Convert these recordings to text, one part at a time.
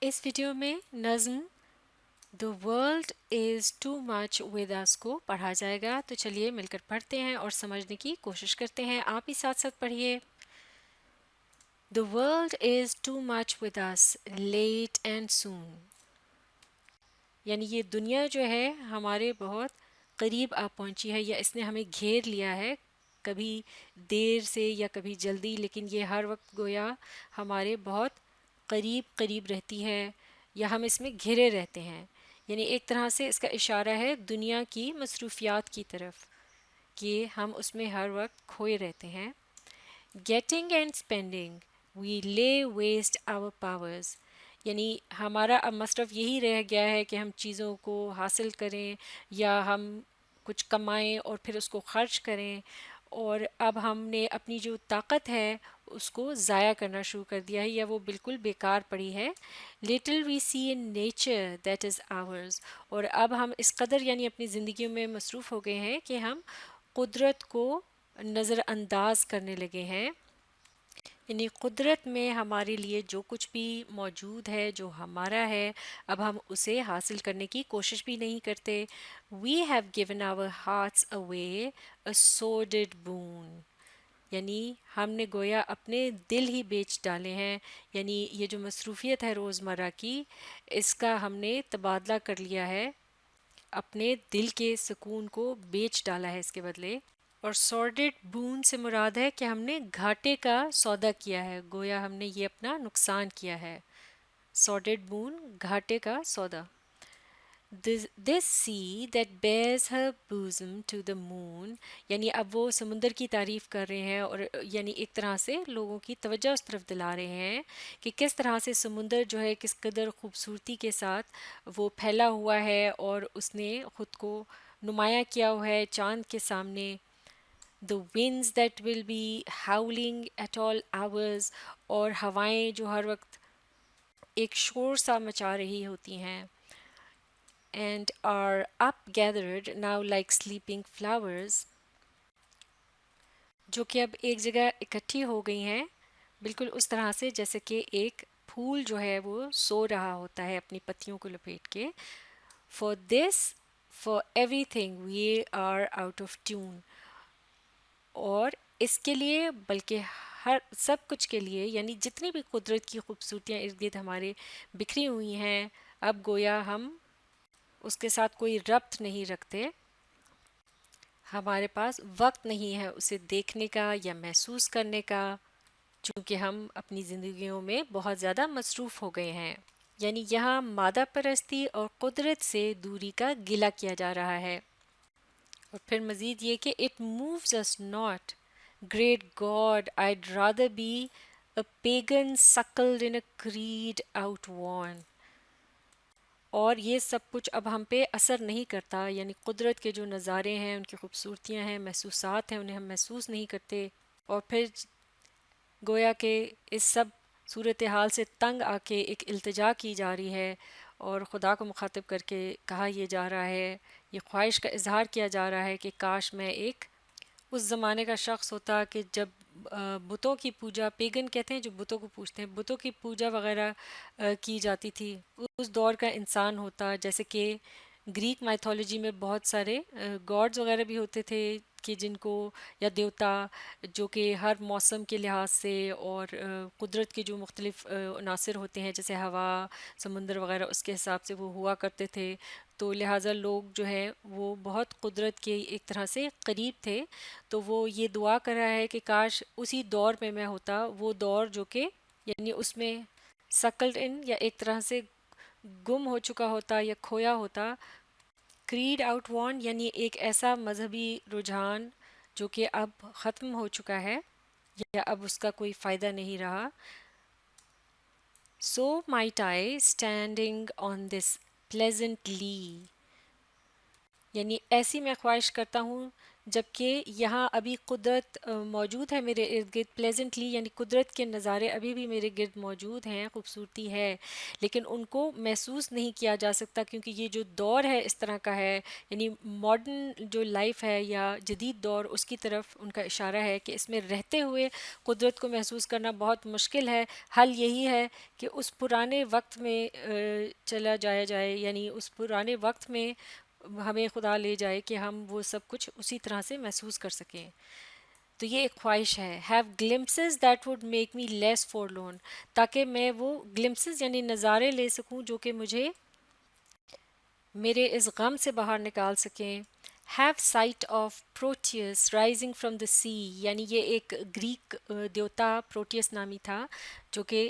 اس video میں نظم The world is too much with us کو پڑھا جائے گا، تو چلیے مل کر پڑھتے ہیں اور سمجھنے کی کوشش کرتے ہیں۔ آپ بھی ساتھ ساتھ پڑھیے۔ The world is too much with us late and soon، یعنی یہ دنیا جو ہے ہمارے بہت قریب آ پہنچی ہے، یا اس نے ہمیں گھیر لیا ہے، کبھی دیر سے یا کبھی جلدی، لیکن یہ ہر وقت گویا ہمارے بہت قریب قریب رہتی ہے، یا ہم اس میں گھرے رہتے ہیں۔ یعنی ایک طرح سے اس کا اشارہ ہے دنیا کی مصروفیات کی طرف، کہ ہم اس میں ہر وقت کھوئے رہتے ہیں۔ گیٹنگ اینڈ اسپینڈنگ وی لے ویسٹ آور پاورز، یعنی ہمارا اب مصرف یہی رہ گیا ہے کہ ہم چیزوں کو حاصل کریں یا ہم کچھ کمائیں اور پھر اس کو خرچ کریں، اور اب ہم نے اپنی جو طاقت ہے اس کو ضائع کرنا شروع کر دیا ہے، یا وہ بالکل بیکار پڑی ہے۔ Little we see in nature that is ours, اور اب ہم اس قدر یعنی اپنی زندگیوں میں مصروف ہو گئے ہیں کہ ہم قدرت کو نظر انداز کرنے لگے ہیں۔ یعنی قدرت میں ہمارے لیے جو کچھ بھی موجود ہے، جو ہمارا ہے، اب ہم اسے حاصل کرنے کی کوشش بھی نہیں کرتے۔ We have given our hearts away a sordid boon، یعنی ہم نے گویا اپنے دل ہی بیچ ڈالے ہیں، یعنی یہ جو مصروفیت ہے روزمرہ کی، اس کا ہم نے تبادلہ کر لیا ہے، اپنے دل کے سکون کو بیچ ڈالا ہے اس کے بدلے۔ اور سارڈڈ بون سے مراد ہے کہ ہم نے گھاٹے کا سودا کیا ہے، گویا ہم نے یہ اپنا نقصان کیا ہے۔ سارڈڈ بون، گھاٹے کا سودا۔ This sea that bears her bosom to the moon، یعنی اب وہ سمندر کی تعریف کر رہے ہیں، اور یعنی ایک طرح سے لوگوں کی توجہ اس طرف دلا رہے ہیں کہ کس طرح سے سمندر جو ہے کس قدر خوبصورتی کے ساتھ وہ پھیلا ہوا ہے، اور اس نے خود کو نمایاں کیا ہوا ہے چاند کے سامنے۔ The winds that will be howling at all hours، اور ہوائیں جو ہر وقت ایک شور سا مچا رہی ہوتی ہیں۔ And are up gathered now like sleeping flowers، جو کہ اب ایک جگہ اکٹھی ہو گئی ہیں، بالکل اس طرح سے جیسے کہ ایک پھول جو ہے وہ سو رہا ہوتا ہے اپنی پتیوں کو لپیٹ کے۔ For this for everything we are out of tune، اور اس کے لیے بلکہ ہر سب کچھ کے لیے، یعنی جتنی بھی قدرت کی خوبصورتیاں ارد گرد ہمارے بکھری ہوئی ہیں، اب گویا ہم اس کے ساتھ کوئی ربط نہیں رکھتے، ہمارے پاس وقت نہیں ہے اسے دیکھنے کا یا محسوس کرنے کا، چونکہ ہم اپنی زندگیوں میں بہت زیادہ مصروف ہو گئے ہیں۔ یعنی یہاں مادہ پرستی اور قدرت سے دوری کا گلہ کیا جا رہا ہے۔ اور پھر مزید یہ کہ it moves us not great God I'd rather be a pagan suckled in a creed outworn، اور یہ سب کچھ اب ہم پہ اثر نہیں کرتا، یعنی قدرت کے جو نظارے ہیں، ان کی خوبصورتیاں ہیں، محسوسات ہیں، انہیں ہم محسوس نہیں کرتے، اور پھر گویا کہ اس سب صورتحال سے تنگ آ کے ایک التجا کی جا رہی ہے، اور خدا کو مخاطب کر کے کہا یہ جا رہا ہے، یہ خواہش کا اظہار کیا جا رہا ہے کہ کاش میں ایک اس زمانے کا شخص ہوتا کہ جب بتوں کی پوجا، پیگن کہتے ہیں جو بتوں کو پوجتے ہیں، بتوں کی پوجا وغیرہ کی جاتی تھی، اس دور کا انسان ہوتا، جیسے کہ گریک مائتھولوجی میں بہت سارے گاڈز وغیرہ بھی ہوتے تھے کہ جن کو، یا دیوتا جو کہ ہر موسم کے لحاظ سے اور قدرت کے جو مختلف عناصر ہوتے ہیں جیسے ہوا، سمندر وغیرہ، اس کے حساب سے وہ ہوا کرتے تھے، تو لہٰذا لوگ جو ہے وہ بہت قدرت کے ایک طرح سے قریب تھے، تو وہ یہ دعا کر رہا ہے کہ کاش اسی دور میں میں ہوتا، وہ دور جو کہ یعنی اس میں سکلڈ ان، یا ایک طرح سے گم ہو چکا ہوتا یا کھویا ہوتا۔ کریڈ آؤٹ وان، یعنی ایک ایسا مذہبی رجحان جو کہ اب ختم ہو چکا ہے، یا اب اس کا کوئی فائدہ نہیں رہا۔ So might I standing on this pleasant lea، یعنی ایسی میں خواہش کرتا ہوں جبکہ یہاں ابھی قدرت موجود ہے میرے ارد گرد پلیزنٹلی، یعنی قدرت کے نظارے ابھی بھی میرے گرد موجود ہیں، خوبصورتی ہے، لیکن ان کو محسوس نہیں کیا جا سکتا کیونکہ یہ جو دور ہے اس طرح کا ہے، یعنی ماڈرن جو لائف ہے یا جدید دور، اس کی طرف ان کا اشارہ ہے کہ اس میں رہتے ہوئے قدرت کو محسوس کرنا بہت مشکل ہے۔ حل یہی ہے کہ اس پرانے وقت میں چلا جایا جائے، یعنی اس پرانے وقت میں ہمیں خدا لے جائے کہ ہم وہ سب کچھ اسی طرح سے محسوس کر سکیں۔ تو یہ ایک خواہش ہے، have glimpses that would make me less forlorn, تاکہ میں وہ گلمپسز یعنی نظارے لے سکوں جو کہ مجھے میرے اس غم سے باہر نکال سکیں۔ Have sight of Proteus rising from the sea, یعنی یہ ایک گریک دیوتا پروٹیس نامی تھا جو کہ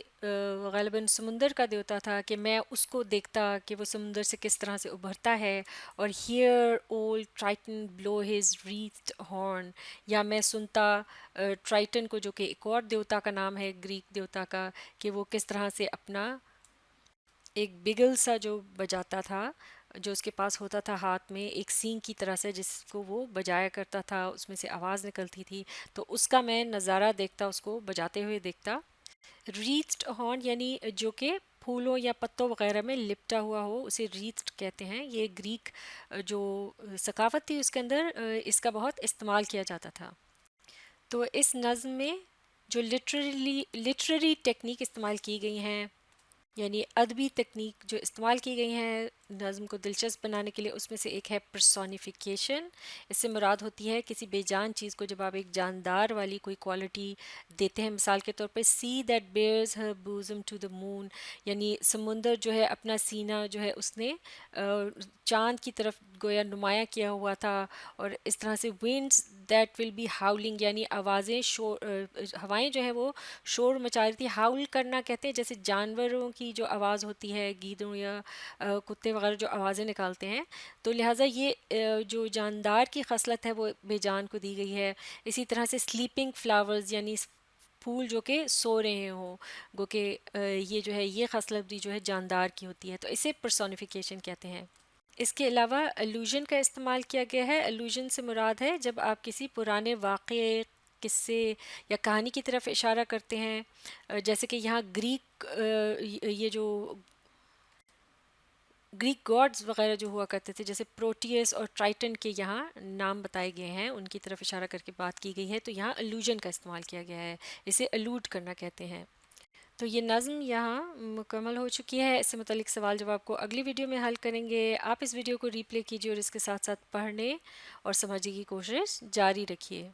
غالباً سمندر کا دیوتا تھا، کہ میں اس کو دیکھتا کہ وہ سمندر سے کس طرح سے ابھرتا ہے، اور ہیئر اولڈ ٹرائٹن بلو ہز ریتھڈ ہارن، یا میں سنتا ٹرائٹن کو جو کہ ایک اور دیوتا کا نام ہے گریک دیوتا کا، کہ وہ کس طرح سے اپنا ایک بگل سا جو بجاتا تھا، جو اس کے پاس ہوتا تھا ہاتھ میں ایک سینگ کی طرح سے جس کو وہ بجایا کرتا تھا، اس میں سے آواز نکلتی تھی، تو اس کا میں نظارہ دیکھتا، اس کو بجاتے ہوئے دیکھتا۔ ریچڈ ہارن یعنی جو کہ پھولوں یا پتوں وغیرہ میں لپٹا ہوا ہو، اسے ریچڈ کہتے ہیں۔ یہ گریک جو ثقافت تھی اس کے اندر اس کا بہت استعمال کیا جاتا تھا۔ تو اس نظم میں جو لٹریری ٹیکنیک استعمال کی گئی ہیں، یعنی ادبی تکنیک جو استعمال کی گئی ہیں نظم کو دلچسپ بنانے کے لیے، اس میں سے ایک ہے پرسونیفیکیشن۔ اس سے مراد ہوتی ہے کسی بے جان چیز کو جب آپ ایک جاندار والی کوئی کوالٹی دیتے ہیں، مثال کے طور پہ sea that bares her bosom to the moon, یعنی سمندر جو ہے اپنا سینہ جو ہے اس نے چاند کی طرف گویا نمایاں کیا ہوا تھا، اور اس طرح سے ونڈز دیٹ ول بی ہاؤلنگ، یعنی آوازیں ہوائیں جو ہیں وہ شور مچا رہی تھی۔ ہاؤل کرنا کہتے ہیں جیسے جانوروں کی جو آواز ہوتی ہے، گیدڑوں یا کتے وغیرہ جو آوازیں نکالتے ہیں، تو لہٰذا یہ جو جاندار کی خصلت ہے وہ بے جان کو دی گئی ہے۔ اسی طرح سے سلیپنگ فلاورز یعنی پھول جو کہ سو رہے ہوں، گو کہ یہ جو ہے یہ خصلت بھی جو ہے جاندار کی ہوتی ہے، تو اسے پرسونیفیکیشن کہتے ہیں۔ اس کے علاوہ الوژن کا استعمال کیا گیا ہے۔ الوژن سے مراد ہے جب آپ کسی پرانے واقعے، قصے یا کہانی کی طرف اشارہ کرتے ہیں، جیسے کہ یہاں گریک یہ جو گریک گاڈز وغیرہ جو ہوا کرتے تھے جیسے پروٹیس اور ٹرائٹن کے یہاں نام بتائے گئے ہیں، ان کی طرف اشارہ کر کے بات کی گئی ہے، تو یہاں الوژن کا استعمال کیا گیا ہے، اسے الوڈ کرنا کہتے ہیں۔ تو یہ نظم یہاں مکمل ہو چکی ہے۔ اس سے متعلق سوال جواب کو اگلی ویڈیو میں حل کریں گے۔ آپ اس ویڈیو کو ری پلے کیجیے اور اس کے ساتھ ساتھ پڑھنے اور سمجھنے کی کوشش جاری رکھیے۔